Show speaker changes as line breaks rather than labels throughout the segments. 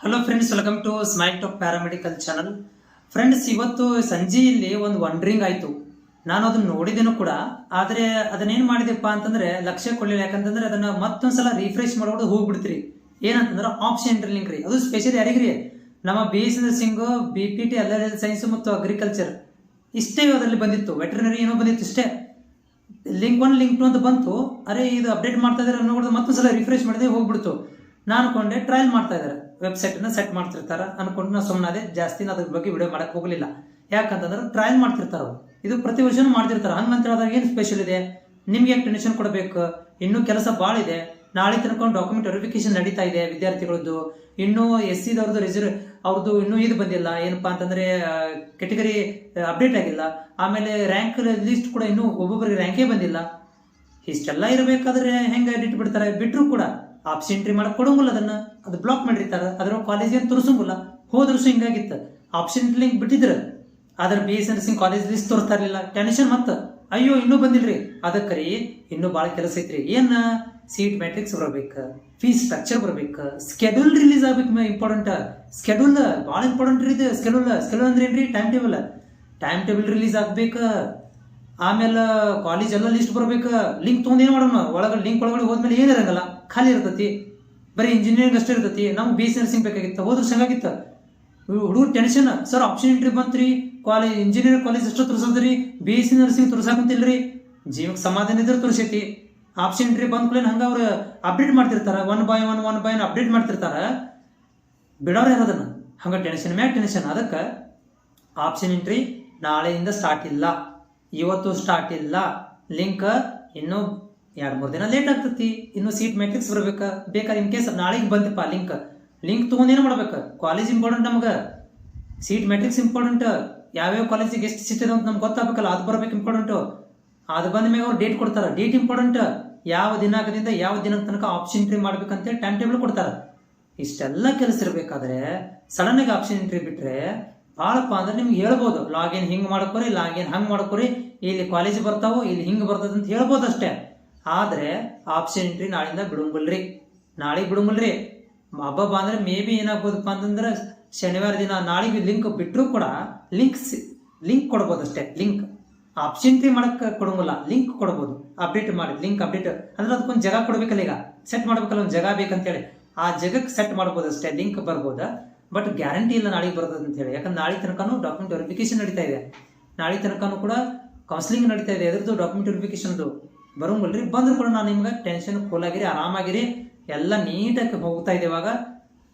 Hello friends, welcome to smile talk paramedical channel. Friends, ಇವತ್ತು ಸಂಜೆ ಇಲ್ಲಿ ಒಂದು ವಂಡ್ರಿಂಗ್ ಆಯಿತು. ನಾನು ಅದನ್ನ ನೋಡಿದ್ದೇನು ಕೂಡ. ಆದರೆ ಅದನ್ನೇನು ಮಾಡಿದೆಪ್ಪ ಅಂತಂದ್ರೆ ಲಕ್ಷ್ಯ ಕೊಡಲಿಲ್ಲ. ಯಾಕಂತಂದ್ರೆ ಅದನ್ನ ಮತ್ತೊಂದ್ಸಲ ರಿಫ್ರೆಶ್ ಮಾಡ್ಕೊಂಡು ಹೋಗ್ಬಿಡ್ತೀರಿ. ಏನಂತಂದ್ರೆ ಆಪ್ಷನ್ ಲಿಂಕ್ ರೀ. ಅದು ಸ್ಪೆಷಲ್ ಯಾರಿಗ್ರಿ? ನಮ್ಮ B S nursing, BPT, LLL science ಮತ್ತು ಅಗ್ರಿಕಲ್ಚರ್ ಇಷ್ಟೇ ಅದರಲ್ಲಿ ಬಂದಿತ್ತು. ವೆಟರ್ನರಿ ಏನೋ ಬಂದಿತ್ತು ಇಷ್ಟೇ. ಲಿಂಕ್ 1 ಲಿಂಕ್ 2 ಅಂತ ಬಂತು. ಅರೆ ಇದು ಅಪ್ಡೇಟ್ ಮಾಡ್ತಾ ಇದಾರೆ ಅನ್ನೋದು ಮತ್ತೊಂದ್ಸಲ ರಿಫ್ರೆಶ್ ಮಾಡಿದೆ ಹೋಗ್ಬಿಡ್ತು. ನಾನು ಅನ್ಕೊಂಡೆ ಟ್ರಯಲ್ ಮಾಡ್ತಾ ಇದ್ದಾರೆ, ವೆಬ್ಸೈಟ್ ಅನ್ನ ಸೆಟ್ ಮಾಡ್ತಿರ್ತಾರ ಅನ್ಕೊಂಡು ನಾ ಸುಮ್ಮನೆ ಜಾಸ್ತಿ ಅದ್ರ ಬಗ್ಗೆ ವಿಡಿಯೋ ಮಾಡಕ್ ಹೋಗಲಿಲ್ಲ. ಯಾಕಂತಂದ್ರೆ ಟ್ರಯಲ್ ಮಾಡ್ತಿರ್ತಾರ ಇದು ಪ್ರತಿ ವರ್ಷನೂ ಮಾಡ್ತಿರ್ತಾರ. ಹಂಗಂತ ಹೇಳಿದಾಗ ಏನು ಸ್ಪೆಷಲ್ ಇದೆ? ನಿಮ್ಗೆ ಯಾಕೆ ಟೆನ್ಷನ್ ಕೊಡಬೇಕು? ಇನ್ನೂ ಕೆಲಸ ಭಾಳ ಇದೆ. ನಾಳೆ ತನಕ ಡಾಕ್ಯುಮೆಂಟ್ ವೆರಿಫಿಕೇಶನ್ ನಡೀತಾ ಇದೆ ವಿದ್ಯಾರ್ಥಿಗಳದ್ದು. ಇನ್ನೂ SC ದವ್ರದ್ದು ಅವ್ರದ್ದು ಇನ್ನೂ ಇದು ಬಂದಿಲ್ಲ. ಏನಪ್ಪಾ ಅಂತಂದ್ರೆ ಕೆಟಗರಿ ಅಪ್ಡೇಟ್ ಆಗಿಲ್ಲ. ಆಮೇಲೆ ರ್ಯಾಂಕ್ ಲಿಸ್ಟ್ ಕೂಡ ಇನ್ನೂ ಒಬ್ಬೊಬ್ಬರಿಗೆ ರ್ಯಾಂಕೇ ಬಂದಿಲ್ಲ. ಇಷ್ಟೆಲ್ಲ ಇರಬೇಕಾದ್ರೆ ಹೆಂಗೆ ಎಡಿಟ್ ಬಿಡ್ತಾರೆ? ಬಿಟ್ಟರು ಕೂಡ ಆಪ್ಷನ್ ಎಂಟ್ರಿ ಮಾಡಕ್ ಕೊಡಂಗಿಲ್ಲ. ಅದು ಬ್ಲಾಕ್ ಮಾಡಿರ್ತಾರ. ಅದ್ರ ಕಾಲೇಜ್ ಏನು ತೋರಿಸಂಗಿಲ್ಲ. ಹೋದ್ರಸು ಹಿಂಗಾಗಿತ್ತು. ಆಪ್ಷನ್ ಲಿಂಕ್ ಬಿಟ್ಟಿದ್ರು, ಅದ್ರ BS ನರ್ಸಿಂಗ್ ಕಾಲೇಜ್ ಲಿಸ್ಟ್ ತೋರಿಸ್ತಾ ಇರಲಿಲ್ಲ. ಟೆನ್ಷನ್ ಮತ್ತೆ ಅಯ್ಯೋ ಇನ್ನೂ ಬಂದಿಲ್ರಿ. ಅದಕ್ಕರಿ ಇನ್ನೂ ಭಾಳ ಕೆಲಸ ಐತ್ರಿ. ಏನ ಸೀಟ್ ಮ್ಯಾಟ್ರಿಕ್ಸ್ ಬರ್ಬೇಕು, ಫೀಸ್ ಸ್ಟ್ರಕ್ಚರ್ ಬರ್ಬೇಕು, ಸ್ಕೆಡ್ಯೂಲ್ ರಿಲೀಸ್ ಆಗ್ಬೇಕು. ಇಂಪಾರ್ಟೆಂಟ್ ಸ್ಕೆಡ್ಯೂಲ್ ಭಾಳ ಇಂಪಾರ್ಟೆಂಟ್ ರೀ. ಇದು ಸ್ಕೆಡ್ಯೂಲ್ ಅಂದ್ರೆ ಏನ್ರಿ? ಟೈಮ್ ಟೇಬಲ್ ರಿಲೀಸ್ ಆಗ್ಬೇಕು. ಆಮೇಲೆ ಕಾಲೇಜ್ ಎಲ್ಲ ಲಿಸ್ಟ್ ಬರ್ಬೇಕು. ಲಿಂಕ್ ತೊಗೊಂಡು ಏನು ಮಾಡೋಣ? ಲಿಂಕ್ ಒಳಗಡೆ ಹೋದ್ಮೇಲೆ ಏನಿರಂಗಲ್ಲ, ಖಾಲಿ ಇರ್ತೈತಿ. ಬರೀ ಇಂಜಿನಿಯರಿಂಗ್ ಅಷ್ಟೇ ಇರ್ತೈತಿ. ನಮ್ಗೆ BS ನರ್ಸಿಂಗ್ ಬೇಕಾಗಿತ್ತು. ಹೋದ್ರೆ ಸಂಗಾಗಿತ್ತು. ಹುಡುಗರು ಟೆನ್ಷನ್. ಸರ್ ಆಪ್ಷನ್ ಎಂಟ್ರಿ ಬಂತ್ರಿ, ಇಂಜಿನಿಯರಿಂಗ್ ಕಾಲೇಜ್ ಅಷ್ಟು ತೋರಿಸೋದ್ರಿ, BS ನರ್ಸಿಂಗ್ ತೋರ್ಸಾಕಂತಿಲ್ರಿ. ಜೀವಕ್ಕೆ ಸಮಾಧಾನ ಇದ್ರೆ ತೋರಿಸೈತಿ. ಆಪ್ಷನ್ ಎಂಟ್ರಿ ಬಂದ್ಕೂಲೇನು ಹಂಗ ಅವ್ರು ಅಪ್ಡೇಟ್ ಮಾಡ್ತಿರ್ತಾರ. ಒನ್ ಬೈ ಒನ್ ಅಪ್ಡೇಟ್ ಮಾಡ್ತಿರ್ತಾರ. ಬಿಡೋರು ಯಾರದನ್ನ ಹಂಗ ಟೆನ್ಷನ್ ಮ್ಯಾಗ ಟೆನ್ಷನ್. ಅದಕ್ಕೆ ಆಪ್ಷನ್ ಎಂಟ್ರಿ ನಾಳೆಯಿಂದ ಸ್ಟಾರ್ಟ್ ಇಲ್ಲ, ಇವತ್ತು ಸ್ಟಾರ್ಟ್ ಇಲ್ಲ. ಲಿಂಕ್ ಇನ್ನೂ 2-3 ದಿನ ಲೇಟ್ ಆಗ್ತತಿ. ಇನ್ನು ಸೀಟ್ ಮ್ಯಾಟ್ರಿಕ್ಸ್ ಬರ್ಬೇಕು. ಬೇಕಾದ್ರೆ ಇನ್ ಕೇಸ್ ನಾಳೆಗೆ ಬಂತಪ್ಪ ಲಿಂಕ್ ತೊಗೊಂಡು ಏನು ಮಾಡ್ಬೇಕು? ಕಾಲೇಜ್ ಇಂಪಾರ್ಟೆಂಟ್ ನಮ್ಗೆ, ಸೀಟ್ ಮ್ಯಾಟ್ರಿಕ್ಸ್ ಇಂಪಾರ್ಟೆಂಟ್. ಯಾವ್ಯಾವ ಕಾಲೇಜಿಗೆ ಎಷ್ಟು ಸೀಟ್ ಇದೆ ಅಂತ ನಮ್ಗೆ ಗೊತ್ತಾಗಬೇಕಲ್ಲ, ಅದು ಬರ್ಬೇಕು ಇಂಪಾರ್ಟೆಂಟು. ಅದು ಬಂದ ಮೇಲೆ ಅವ್ರು ಡೇಟ್ ಕೊಡ್ತಾರೆ. Date important. ಯಾವ ದಿನಾಂಕದಿಂದ ಯಾವ ದಿನದ ತನಕ ಆಪ್ಷನ್ ಎಂಟ್ರಿ ಮಾಡ್ಬೇಕಂತೇಳಿ ಟೈಮ್ ಟೇಬಲ್ ಕೊಡ್ತಾರೆ. ಇಷ್ಟೆಲ್ಲ ಕೆಲಸ ಇರಬೇಕಾದ್ರೆ ಸಡನ್ ಆಗಿ ಆಪ್ಷನ್ ಎಂಟ್ರಿ ಬಿಟ್ರೆ ಭಾಳಪ್ಪ ಅಂದ್ರೆ ನಿಮ್ಗೆ ಹೇಳ್ಬೋದು, ಲಾಗಿನ್ ಹಿಂಗೆ ಮಾಡ್ಕೊರಿ, ಲಾಗಿನ್ ಹಂಗೆ ಮಾಡ್ಕೊರಿ, ಇಲ್ಲಿ ಕಾಲೇಜ್ ಬರ್ತಾವೋ, ಇಲ್ಲಿ ಹಿಂಗೆ ಬರ್ತದೆ ಅಂತ ಹೇಳ್ಬೋದು ಅಷ್ಟೇ. ಆದರೆ ಆಪ್ಷನ್ ಎಂಟ್ರಿ ನಾಳಿಂದ ನಾಳೆಗೆ ಬಿಡುಂಗಿಲ್ರಿ. ಹಬ್ಬ ಅಂದ್ರೆ ಮೇ ಬಿ ಏನಾಗ್ಬೋದಪ್ಪ ಅಂತಂದ್ರೆ ಶನಿವಾರ ದಿನ ನಾಳೆಗೆ ಲಿಂಕ್ ಬಿಟ್ಟರು ಕೂಡ ಲಿಂಕ್ ಕೊಡ್ಬೋದು ಅಷ್ಟೇ. ಲಿಂಕ್ ಆಪ್ಷನ್ ಎಂಟ್ರಿ ಮಾಡಕ್ಕೆ ಕೊಡಂಗಿಲ್ಲ, ಲಿಂಕ್ ಕೊಡ್ಬೋದು. ಅಪ್ಡೇಟ್ ಮಾಡಿ ಲಿಂಕ್ ಅಪ್ಡೇಟ್ ಅಂದ್ರೆ ಅದಕ್ಕೊಂದು ಜಾಗ ಕೊಡ್ಬೇಕಲ್ಲ, ಈಗ ಸೆಟ್ ಮಾಡ್ಬೇಕಲ್ಲ, ಒಂದು ಜಾಗ ಬೇಕಂತೇಳಿ ಆ ಜಾಗಕ್ಕೆ ಸೆಟ್ ಮಾಡ್ಬೋದು ಅಷ್ಟೇ. ಲಿಂಕ್ ಬರ್ಬೋದ, ಬಟ್ ಗ್ಯಾರಂಟಿ ಇಲ್ಲ ನಾಳೆಗೆ ಬರ್ತದೆ ಅಂತ ಹೇಳಿ. ಯಾಕಂದ್ರೆ ನಾಳೆ ತನಕನೂ ಡಾಕ್ಯುಮೆಂಟ್ ವೆರಿಫಿಕೇಶನ್ ನಡೀತಾ ಇದೆ. ನಾಳೆ ತನಕನೂ ಕೂಡ ಕೌನ್ಸಿಲಿಂಗ್ ನಡೀತಾ ಇದೆ. ಅದ್ರದ್ದು ಡಾಕ್ಯುಮೆಂಟ್ ವೆರಿಫಿಕೇಶನ್ದು ಬರೋಂಗಿಲ್ರಿ. ಬಂದ್ರು ಕೂಡ ನಾನು ನಿಮ್ಗೆ ಟೆನ್ಷನ್ ಫುಲ್ ಆಗಿರಿ, ಆರಾಮಾಗಿರಿ, ಎಲ್ಲ ನೀಟಾಗಿ ಹೋಗ್ತಾ ಇದೆ. ಇವಾಗ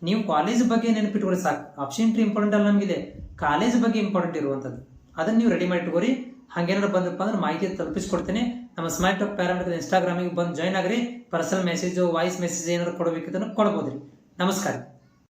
ನೀವು ಕಾಲೇಜ್ ಬಗ್ಗೆ ನೆನಪಿಟ್ಕೊಡಿ ಸಾಕು. ಆಪ್ಷನ್ ಎಂಟ್ರಿ ಇಂಪಾರ್ಟೆಂಟ್ ಅಲ್ಲ ನಮಗಿದೆ, ಕಾಲೇಜ್ ಬಗ್ಗೆ ಇಂಪಾರ್ಟೆಂಟ್ ಇರುವಂಥದ್ದು. ಅದನ್ನು ನೀವು ರೆಡಿ ಮಾಡಿ ಇಟ್ಕೋರಿ. ಹಾಗೇನಾದ್ರು ಬಂದಪ್ಪ ಅಂದ್ರೆ ಮಾಹಿತಿ ತಲುಪಿಸ್ಕೊಡ್ತೇನೆ. ನಮ್ಮ ಸ್ಮೈಲ್ ಟಾಕ್ ಪ್ಯಾರಾಮೆಡಿಕಲ್ ಇನ್ಸ್ಟಾಗ್ರಾಮಿಗೆ ಬಂದು ಜಾಯ್ನ್ ಆಗ್ರಿ. ಪರ್ಸನಲ್ ಮೆಸೇಜು, ವಾಯ್ಸ್ ಮೆಸೇಜ್ ಏನಾದ್ರು ಕೊಡಬೇಕಿದ್ದನ್ನು ಕೊಡ್ಬೋದ್ರಿ. ನಮಸ್ಕಾರ.